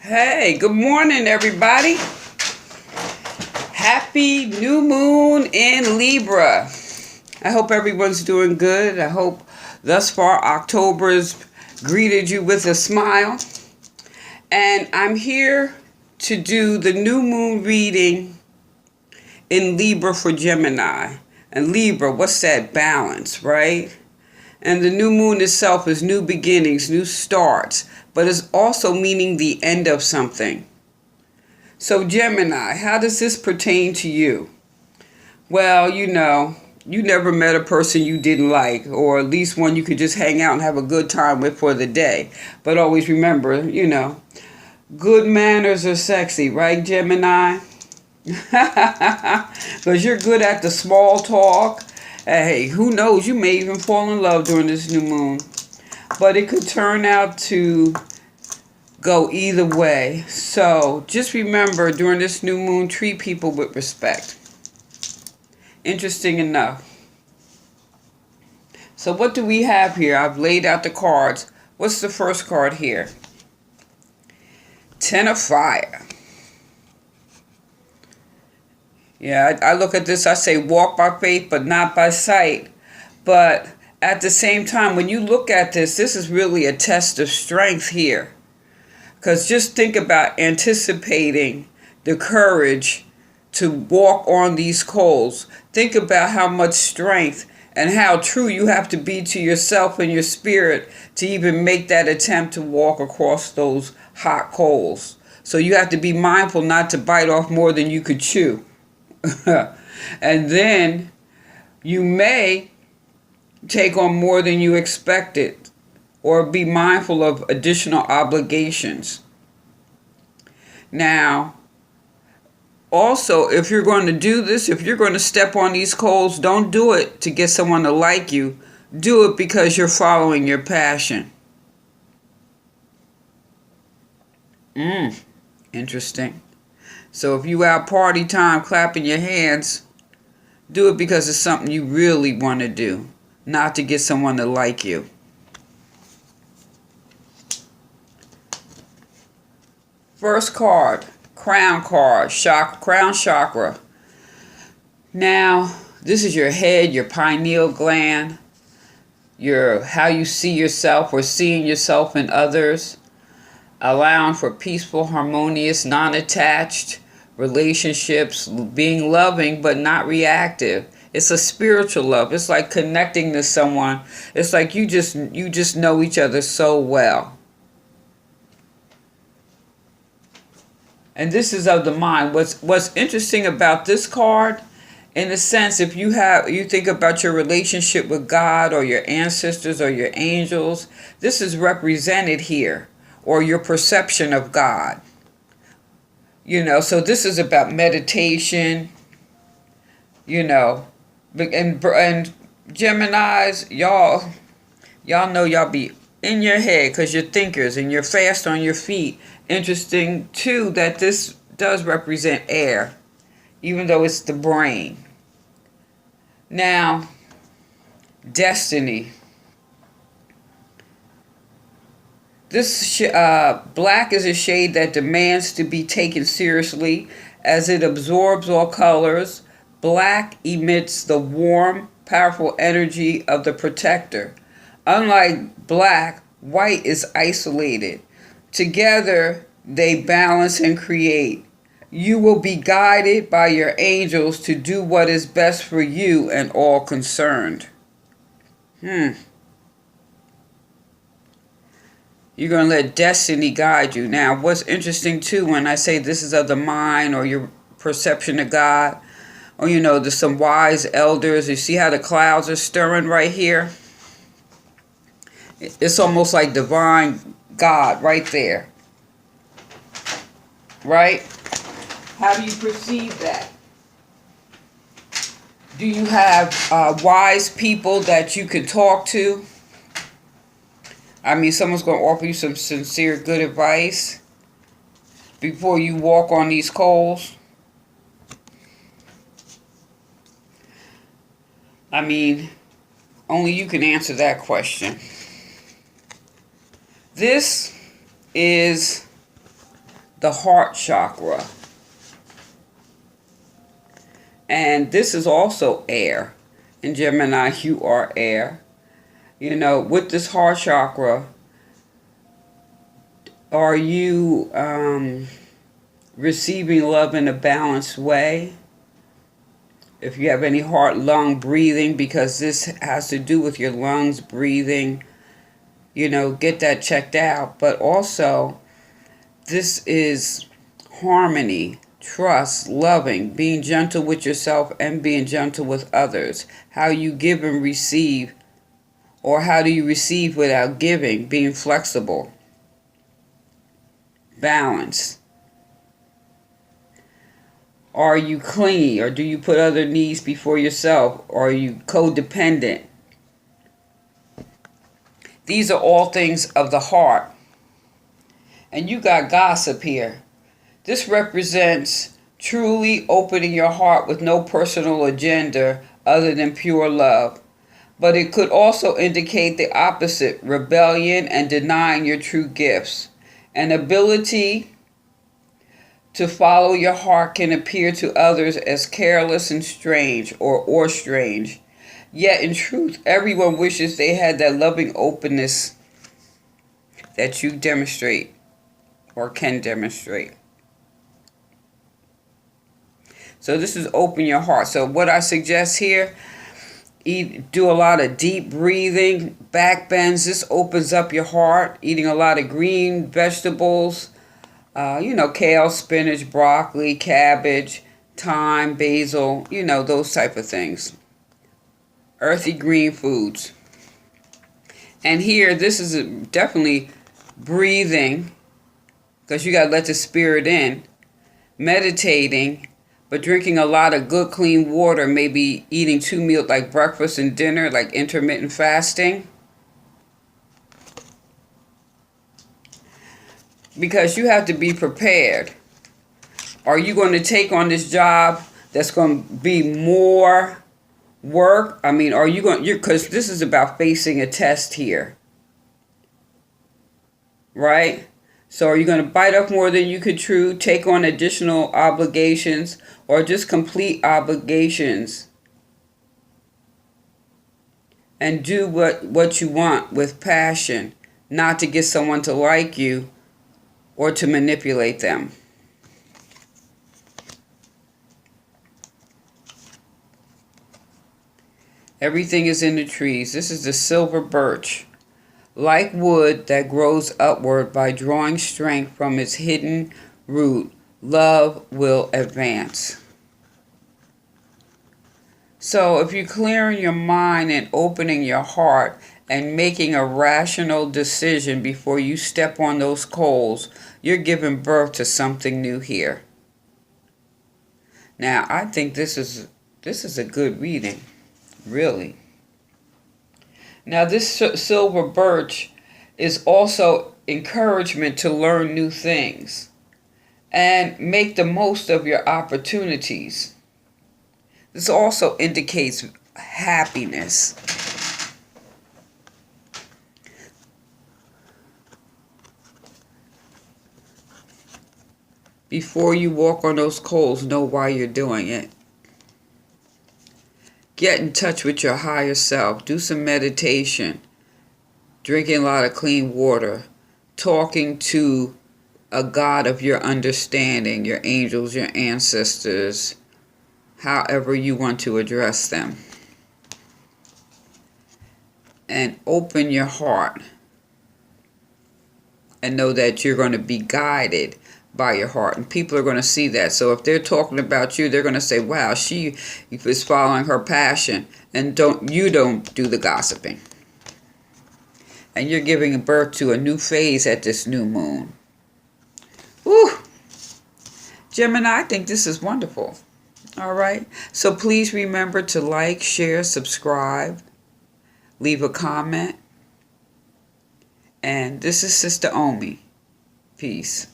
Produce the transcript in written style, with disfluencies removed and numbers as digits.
Hey, good morning, everybody. Happy new moon in Libra. I hope everyone's doing good. I hope thus far October's greeted you with a smile. And I'm here to do the new moon reading in Libra for Gemini. And Libra, what's that? Balance, right? And the new moon itself is new beginnings, new starts, but it's also meaning the end of something. So Gemini, how does this pertain to you? Well, you never met a person you didn't like, or at least one you could just hang out and have a good time with for the day. But always remember, good manners are sexy, right, Gemini? Because you're good at the small talk. Hey, who knows? You may even fall in love during this new moon. But it could turn out to go either way. So just remember, during this new moon, treat people with respect. Interesting enough. So what do we have here? I've laid out the cards. What's the first card here? Ten of Fire. Yeah, I look at this, I say walk by faith, but not by sight. But at the same time, when you look at this, this is really a test of strength here. Because just think about anticipating the courage to walk on these coals. Think about how much strength and how true you have to be to yourself and your spirit to even make that attempt to walk across those hot coals. So you have to be mindful not to bite off more than you could chew. And then you may take on more than you expected or be mindful of additional obligations. Now, also, if you're going to do this, if you're going to step on these coals, don't do it to get someone to like you. Do it because you're following your passion. Interesting. So if you out party time clapping your hands, do it because it's something you really want to do, not to get someone to like you. First card, crown card, crown chakra. Now, this is your head, your pineal gland, how you see yourself or seeing yourself in others, allowing for peaceful, harmonious, non-attached relationships, being loving but not reactive. It's a spiritual love. It's like connecting to someone. It's like you just know each other so well. And this is of the mind. What's interesting about this card, in a sense, if you think about your relationship with God or your ancestors or your angels, this is represented here, or your perception of God. So this is about meditation, and Geminis, y'all know y'all be in your head because you're thinkers and you're fast on your feet. Interesting, too, that this does represent air, even though it's the brain. Now, destiny. This black is a shade that demands to be taken seriously as it absorbs all colors. Black emits the warm, powerful energy of the protector. Unlike black, white is isolated. Together, they balance and create. You will be guided by your angels to do what is best for you and all concerned. You're going to let destiny guide you. Now, what's interesting, too, when I say this is of the mind or your perception of God, or, there's some wise elders. You see how the clouds are stirring right here? It's almost like divine God right there. Right? How do you perceive that? Do you have wise people that you can talk to? I mean, someone's going to offer you some sincere good advice before you walk on these coals. I mean, only you can answer that question. This is the heart chakra. And this is also air. In Gemini, you are air. You know, with this heart chakra, are you receiving love in a balanced way? If you have any heart-lung breathing, because this has to do with your lungs breathing, you know, get that checked out. But also, this is harmony, trust, loving, being gentle with yourself and being gentle with others. How you give and receive, or how do you receive without giving, being flexible, balance. Are you clingy, or do you put other needs before yourself? Or are you codependent? These are all things of the heart. And you got gossip here. This represents truly opening your heart with no personal agenda other than pure love. But it could also indicate the opposite, rebellion and denying your true gifts. An ability to follow your heart can appear to others as careless and strange or strange. Yet in truth, everyone wishes they had that loving openness that you demonstrate or can demonstrate. So this is open your heart. So what I suggest here, do a lot of deep breathing, back bends. This opens up your heart. Eating a lot of green vegetables. You know, kale, spinach, broccoli, cabbage, thyme, basil, you know, those type of things. Earthy green foods. And here, this is definitely breathing, because you got to let the spirit in. Meditating, but drinking a lot of good, clean water. Maybe eating 2 meals like breakfast and dinner, like intermittent fasting. Because you have to be prepared. Are you going to take on this job that's going to be more work? I mean, are you going, because this is about facing a test here. Right? So are you going to bite off more than you could chew, take on additional obligations, or just complete obligations? And do what you want with passion, not to get someone to like you, or to manipulate them. Everything is in the trees. This is the silver birch. Like wood that grows upward by drawing strength from its hidden root, love will advance. So if you're clearing your mind and opening your heart and making a rational decision before you step on those coals, you're giving birth to something new here. Now, I think this is a good reading, really. Now, this silver birch is also encouragement to learn new things and make the most of your opportunities. This also indicates happiness. Before you walk on those coals, know why you're doing it. Get in touch with your higher self. Do some meditation. Drinking a lot of clean water. Talking to a God of your understanding, your angels, your ancestors, however you want to address them. And open your heart. And know that you're going to be guided by your heart, and people are going to see that. So if they're talking about you, they're going to say, wow, she is following her passion, and you don't do the gossiping. And you're giving birth to a new phase at this new moon. Woo! Gemini, I think this is wonderful. All right, so please remember to like, share, subscribe, leave a comment. And this is Sister Omi. Peace.